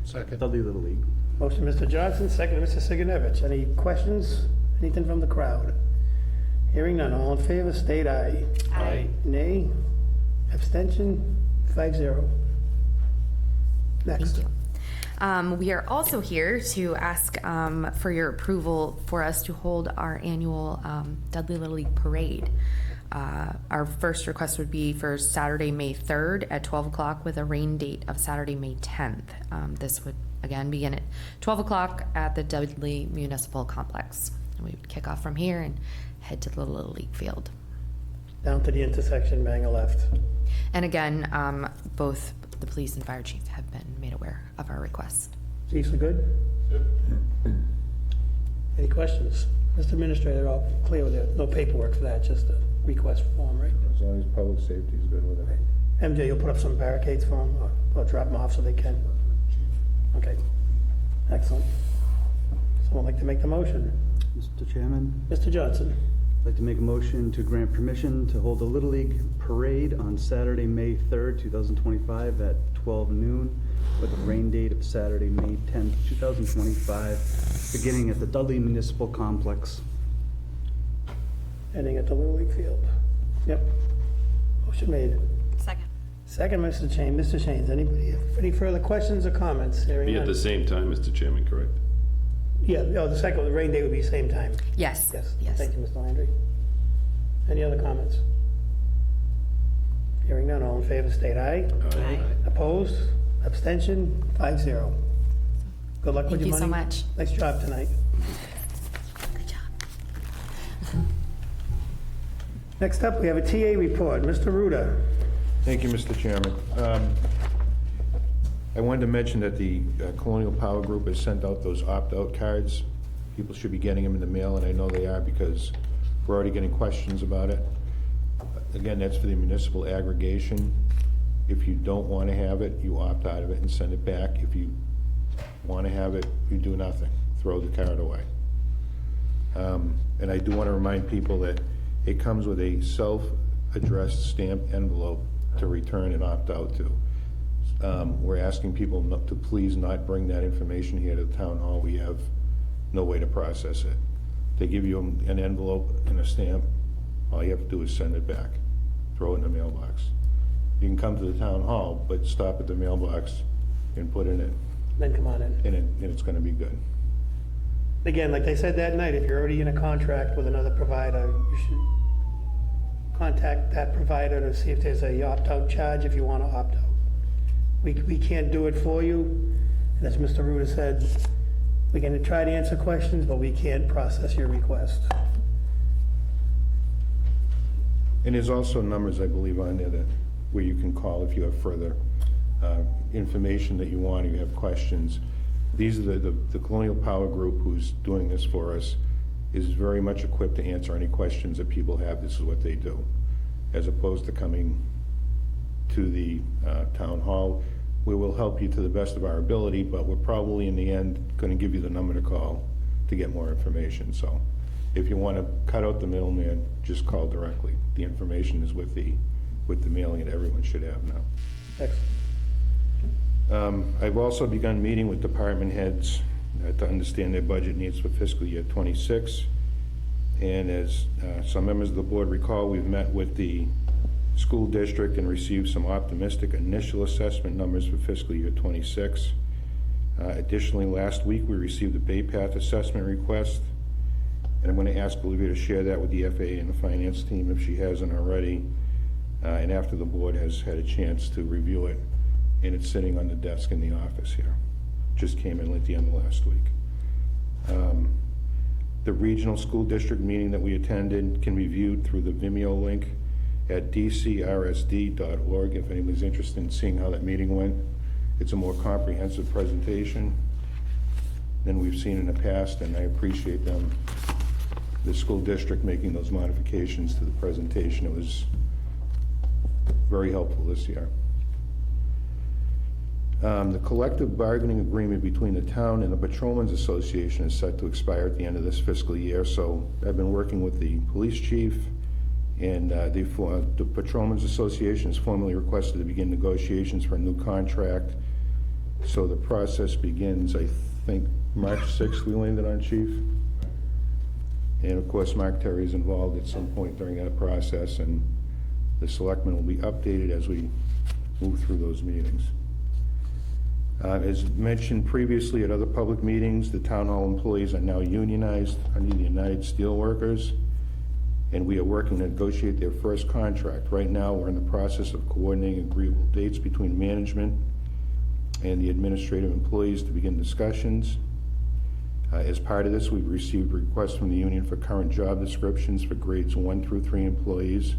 Second. Dudley Little League. Motion, Mr. Johnson, second, Mr. Sigenovich. Any questions? Anything from the crowd? Hearing none, all in favor, state aye. Aye. Nay? Abstention? 5-0. Next. Thank you. We are also here to ask for your approval for us to hold our annual Dudley Little League Parade Our first request would be for Saturday, May 3rd at 12 o'clock with a rain date of Saturday, May 10th. This would, again, begin at 12 o'clock at the Dudley Municipal Complex. And we would kick off from here and head to the Little League Field. Down to the intersection, bang a left. And again, both the police and fire chief have been made aware of our request. Chiefs are good? Any questions? Mr. Administrator, all clear with it? No paperwork for that, just a request form, right? As long as public safety is good with it. MJ, you'll put up some barricades for them, or drop them off so they can? Okay, excellent. Someone like to make the motion? Mr. Chairman, Mr. Johnson? I'd like to make a motion to grant permission to hold a Little League parade on Saturday, May 3rd, 2025 at 12 noon with a rain date of Saturday, May 10th, 2025, beginning at the Dudley Municipal Complex. Ending at the Little League Field. Yep. Motion made. Second. Second, Mr. Chain. Mr. Shanes, anybody have any further questions or comments? Hearing Be at none. the same time, Mr. Chairman, correct? Yeah, the second, the rain date would be same time. Yes. Yes. Yes. Thank you, Mr. Landry. Any other comments? Hearing none, all in favor, state aye. Aye. Opposed? Abstention? 5-0. Good luck with Thank your you money. so much. Nice job tonight. Good job. Next up, we have a TA report. Mr. Ruda. Thank you, Mr. Chairman. I wanted to mention that the Colonial Power Group has sent out those opt-out cards. People should be getting them in the mail, and I know they are because we're already getting questions about it. Again, that's for the municipal aggregation. If you don't want to have it, you opt out of it and send it back. If you want to have it, you do nothing. Throw the card away. And I do want to remind people that it comes with a self-addressed stamped envelope to return and opt out to. We're asking people to please not bring that information here to the town hall. We have no way to process it. They give you an envelope and a stamp. All you have to do is send it back, throw it in the mailbox. You can come to the town hall, but stop at the mailbox and put it in, Then come on in. and it's gonna be good. Again, like they said that night, if you're already in a contract with another provider, you should contact that provider to see if there's a opt-out charge if you want to opt out. We can't do it for you, and as Mr. Ruda said, we can try to answer questions, but we can't process your request. And there's also numbers, I believe, on there that, where you can call if you have further information that you want, or you have questions. These are the Colonial Power Group, who's doing this for us, is very much equipped to answer any questions that people have. This is what they do, as opposed to coming to the town hall. We will help you to the best of our ability, but we're probably in the end going to give you the number to call to get more information. So if you want to cut out the middleman, just call directly. The information is with the mailing that everyone should have now. Excellent. I've also begun meeting with department heads to understand their budget needs for fiscal year '26. And as some members of the board recall, we've met with the school district and received some optimistic initial assessment numbers for fiscal year '26. Additionally, last week, we received a Bay Path assessment request, and I'm going to ask Olivia to share that with the FAA and the finance team if she hasn't already, and after the board has had a chance to review it, and it's sitting on the desk in the office here. Just came in at the end of last week. The regional school district meeting that we attended can be viewed through the Vimeo link at dcrsd.org if anybody's interested in seeing how that meeting went. It's a more comprehensive presentation than we've seen in the past, and I appreciate them, the school district, making those modifications to the presentation. It was very helpful this year. The collective bargaining agreement between the town and the Patrolmen's Association is set to expire at the end of this fiscal year, so I've been working with the police chief, and the Patrolmen's Association has formally requested to begin negotiations for a new contract. So the process begins, I think, March 6th we landed on, Chief? And of course, Mark Terry is involved at some point during that process, and the selectmen will be updated as we move through those meetings. As mentioned previously at other public meetings, the town hall employees are now unionized under the United Steelworkers. and we are working to negotiate their first contract. Right now, we're in the process of coordinating agreeable dates between management and the administrative employees to begin discussions. As part of this, we've received requests from the union for current job descriptions for grades 1 through 3 employees.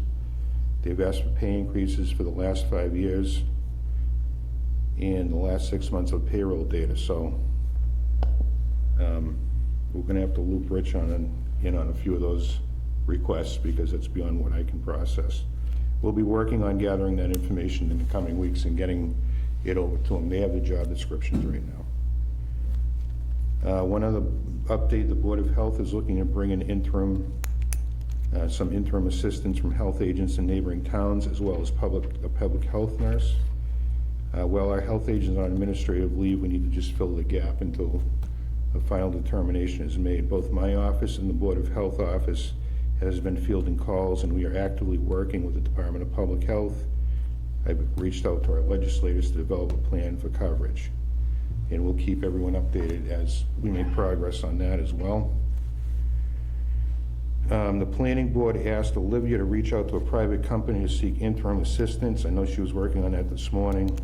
They've asked for pay increases for the last 5 years and the last 6 months of payroll data. So we're gonna have to loop Rich in on a few of those requests because it's beyond what I can process. We'll be working on gathering that information in the coming weeks and getting it over to them. They have the job descriptions right now. One other update, the Board of Health is looking to bring in some interim assistance from health agents in neighboring towns, as well as a public health nurse. While our health agents are on administrative leave, we need to just fill the gap until a final determination is made. Both my office and the Board of Health office has been fielding calls, and we are actively working with the Department of Public Health. I've reached out to our legislators to develop a plan for coverage, and we'll keep everyone updated as we make progress on that as well. The planning board asked Olivia to reach out to a private company to seek interim assistance. I know she was working on that this morning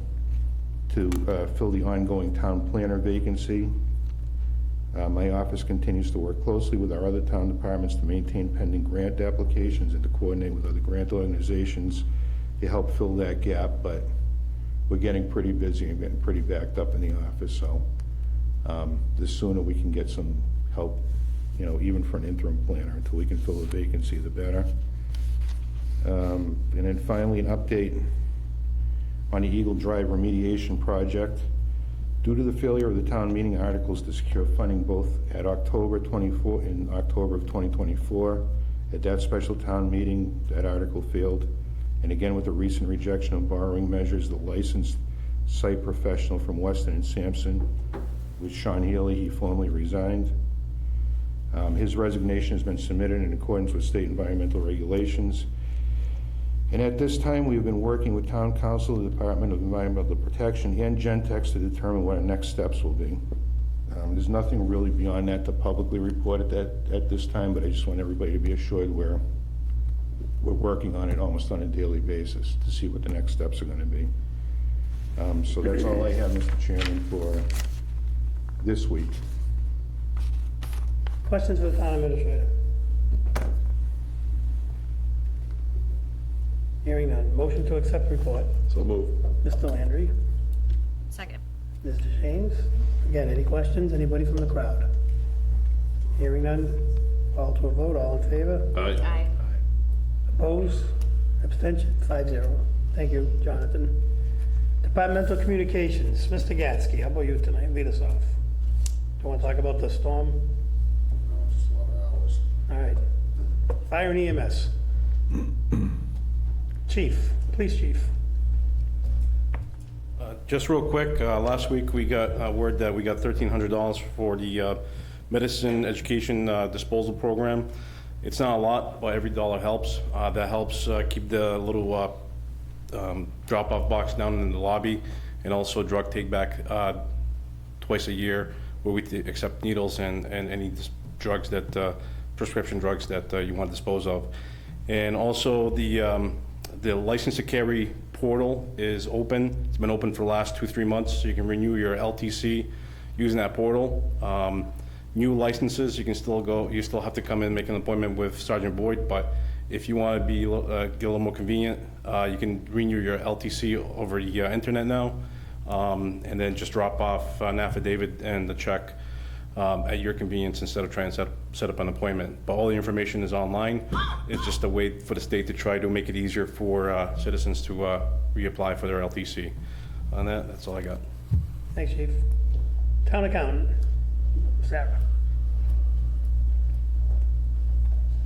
to fill the ongoing town planner vacancy. My office continues to work closely with our other town departments to maintain pending grant applications and to coordinate with other grant organizations to help fill that gap, but we're getting pretty busy and getting pretty backed up in the office, so the sooner we can get some help, even for an interim planner until we can fill the vacancy, the better. And then finally, an update on the Eagle Drive remediation project. Due to the failure of the town meeting articles to secure funding both at October 24 and October of 2024, at that special town meeting, that article failed. And again, with the recent rejection of borrowing measures, the licensed site professional from Weston and Sampson, with Sean Healy, he formally resigned. His resignation has been submitted in accordance with state environmental regulations. And at this time, we've been working with Town Council, the Department of Environmental Protection, and Gentex to determine what our next steps will be. There's nothing really beyond that to publicly report at this time, but I just want everybody to be assured we're working on it almost on a daily basis to see what the next steps are going to be. So that's all I have, Mr. Chairman, for this week. Questions for the town administrator? Hearing none. Motion to accept report. So move. Mr. Landry. Second. Mr. Shanes. Again, any questions? Anybody from the crowd? Hearing none. Call to a vote. All in favor? Aye. Opposed? Abstention? 5-0. Thank you, Jonathan. Departmental Communications. Mr. Gatsky, how about you tonight? Lead us off. Do you want to talk about the storm? No, just a lot of hours. All right. Fire and EMS. Chief, Police Chief. Just real quick, last week we got word that we got $1,300 for the medicine education disposal program. It's not a lot, but every dollar helps. That helps keep the little drop-off box down in the lobby, and also drug take-back twice a year, where we accept needles and any drugs that prescription drugs that you want to dispose of. And also the license to carry portal is open. It's been open for the last 2-3 months, so you can renew your LTC using that portal. New licenses, you still have to come in and make an appointment with Sergeant Boyd, but if you want to be get a little more convenient, you can renew your LTC over the internet now, and then just drop off an affidavit and the check at your convenience instead of trying to set up an appointment. But all the information is online. It's just a way for the state to try to make it easier for citizens to reapply for their LTC. On that's all I got. Thanks, Chief. Town Accountant. Sarah.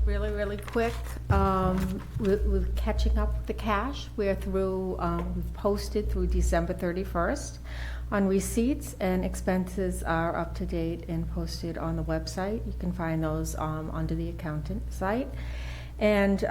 Really quick, with catching up with the cash, we're through, we've posted through December 31st on receipts, and expenses are up to date and posted on the website. You can find those under the accountant site. And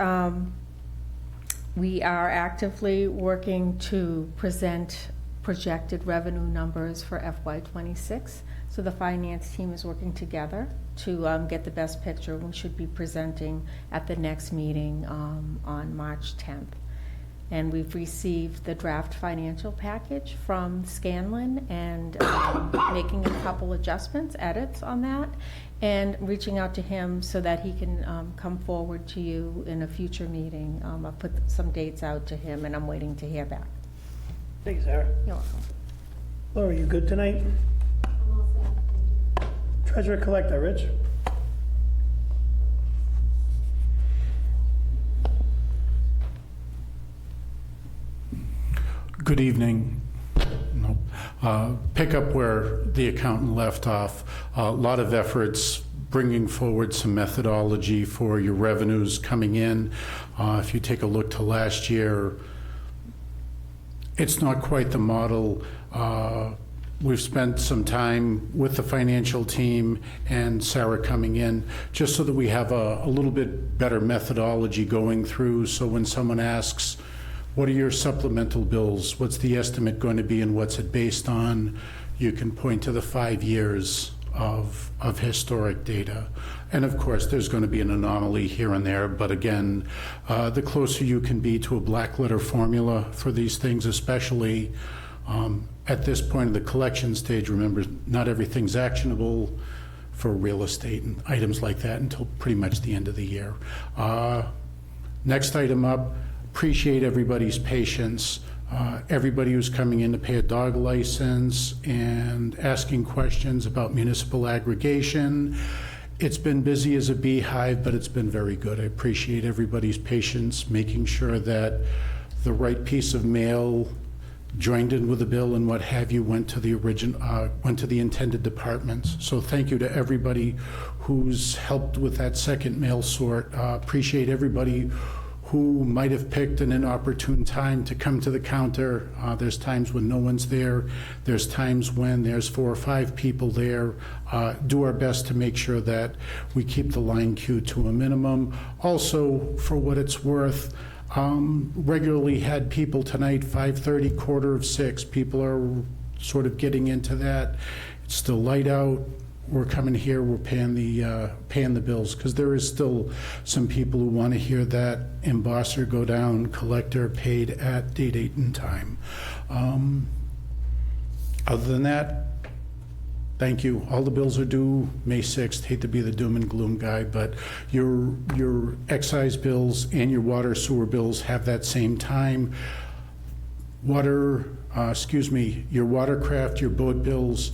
we are actively working to present projected revenue numbers for FY26 So the finance team is working together to get the best picture. We should be presenting at the next meeting on March 10th. And we've received the draft financial package from Scanlon and making a couple adjustments, edits on that, and reaching out to him so that he can come forward to you in a future meeting. I'll put some dates out to him, and I'm waiting to hear back. Thank you, Sarah. You're welcome. Laura, you good tonight? Treasurer collector, Rich? Good evening. Pick up where the accountant left off. A lot of efforts bringing forward some methodology for your revenues coming in. If you take a look to last year, it's not quite the model. We've spent some time with the financial team and Sarah coming in just so that we have a little bit better methodology going through. So when someone asks, what are your supplemental bills? What's the estimate going to be and what's it based on? You can point to the 5 years of historic data. And of course, there's going to be an anomaly here and there. But again, the closer you can be to a black letter formula for these things, especially at this point of the collection stage, remember, not everything's actionable for real estate and items like that until pretty much the end of the year. Next item up. Appreciate everybody's patience. Everybody who's coming in to pay a dog license and asking questions about municipal aggregation. It's been busy as a beehive, but it's been very good. I appreciate everybody's patience, making sure that the right piece of mail joined in with the bill and what have you went to the intended departments. So thank you to everybody who's helped with that second mail sort. Appreciate everybody who might have picked an inopportune time to come to the counter. There's times when no one's there. There's times when there's 4 or 5 people there. Do our best to make sure that we keep the line queue to a minimum. Also, for what it's worth, regularly had people tonight, 5:30, 5:45. People are sort of getting into that. It's still light out. We're coming here, we're paying the bills, because there is still some people who want to hear that embosser go down, collector paid at date and time. Other than that, thank you. All the bills are due May 6th. Hate to be the doom and gloom guy, but your excise bills and your water sewer bills have that same time. Your watercraft, your boat bills,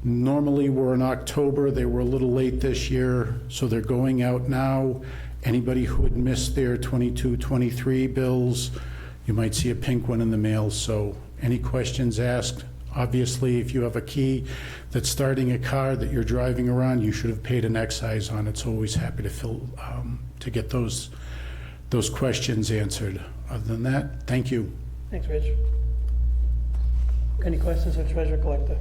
normally were in October. They were a little late this year, so they're going out now. Anybody who had missed their 22, 23 bills, you might see a pink one in the mail. So any questions asked? Obviously, if you have a key that's starting a car that you're driving around, you should have paid an excise on it. So always happy to get those questions answered. Other than that, thank you. Thanks, Rich. Any questions for Treasurer Collector?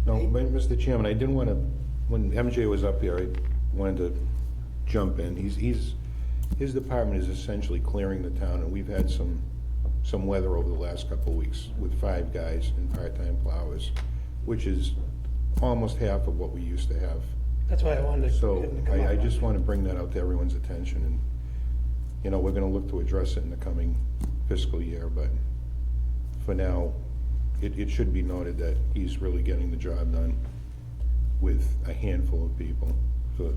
No, but Mr. Chairman, I didn't want to, when MJ was up here, I wanted to jump in. His department is essentially clearing the town, and we've had some weather over the last couple of weeks with 5 guys and part-time plowers, which is almost half of what we used to have. That's why I wanted to. So I just want to bring that out to everyone's attention, and, you know, we're going to look to address it in the coming fiscal year, but for now, it should be noted that he's really getting the job done with a handful of people to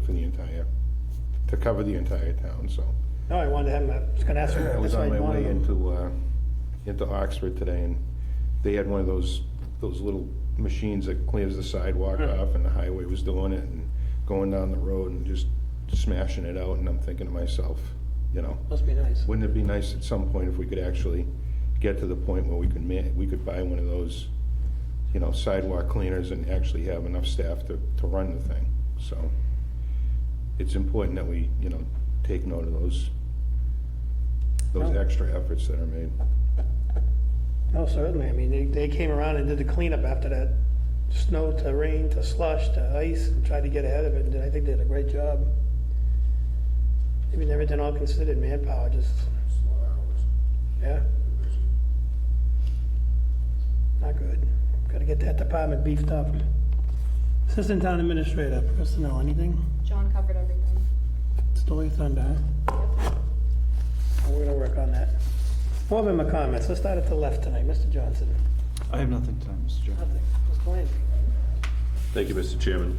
cover the entire town, so. No, I wanted to have him, I was gonna ask him. I was on my way into. into Oxford today, and they had one of those little machines that clears the sidewalk off, and the highway was doing it, and going down the road and just smashing it out, and I'm thinking to myself, you know. Must be nice. Wouldn't it be nice at some point if we could actually get to the point where we could buy one of those, you know, sidewalk cleaners and actually have enough staff to run the thing. So it's important that we, you know, take note of those extra efforts that are made. No, certainly. I mean, they came around and did the cleanup after that snow to rain to slush to ice and tried to get ahead of it, and I think they did a great job. I mean, everything all considered, manpower just, yeah. Not good. Gotta get get that department beefed up. Assistant Town Administrator, personnel, anything? John covered everything. Stole your thunder, huh? We're gonna work on that. Board member comments, let's start at the left tonight, Mr. Johnson. I have nothing tonight, Mr. Chairman. Nothing, Mr. Landry. Thank you, Mr. Chairman.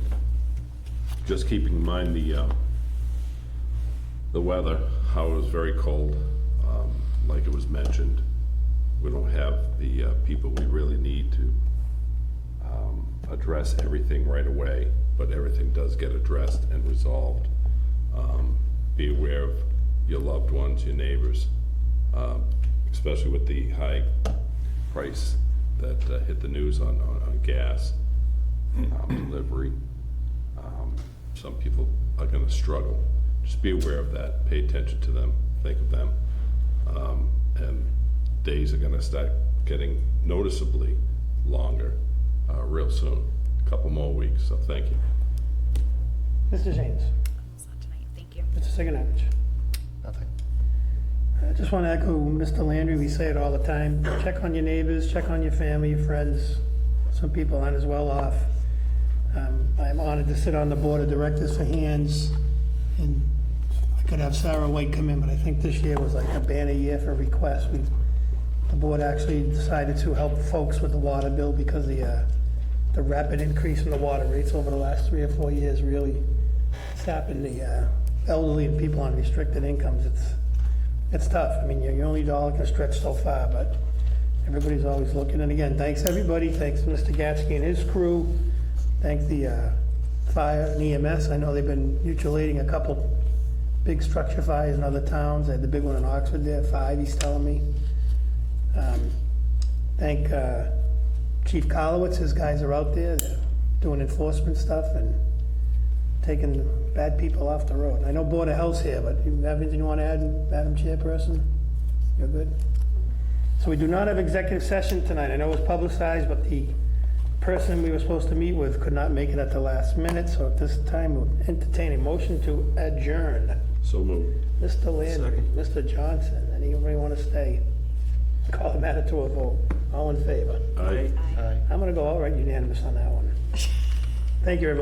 Just keeping in mind the weather, how it was very cold, like it was mentioned. We don't have the people we really need to address everything right away, but everything does get addressed and resolved. Be aware of your loved ones, your neighbors, especially with the high price that hit the news on gas delivery. Some people are gonna struggle. Just be aware of that, pay attention to them, think of them. And days are gonna start getting noticeably longer real soon, a couple more weeks, so thank you. Mr. James. Thank you. Mr. Sigenovich. Nothing. I just want to echo Mr. Landry, we say it all the time, check on your neighbors, check on your family, your friends. Some people aren't as well off. I'm honored to sit on the board of directors for Hands, and I could have Sarah White come in, but I think this year was like a banner year for requests. The board actually decided to help folks with the water bill because the rapid increase in the water rates over the last 3 or 4 years really sapping the elderly and people on restricted incomes. It's tough. I mean, your only dollar can stretch so far, but everybody's always looking. And again, thanks everybody. Thanks Mr. Gatsky and his crew. Thank the fire and EMS. I know they've been mutual aiding a couple big structure fires in other towns. I had the big one in Oxford there, 5, he's telling me. Thank Chief Kolowitz. His guys are out there. They're doing enforcement stuff and taking bad people off the road. I know Board of Health's here, but you have anything you want to add, Madam Chairperson? You're good? So we do not have executive session tonight. I know it was publicized, but the person we were supposed to meet with could not make it at the last minute, so at this time, we'll entertain a motion to adjourn. So moved. Mr. Landry, Mr. Johnson, anybody want to stay? Call the matter to a vote. All in favor? Aye. I'm going to go outright unanimous on that one. Thank you, everyone.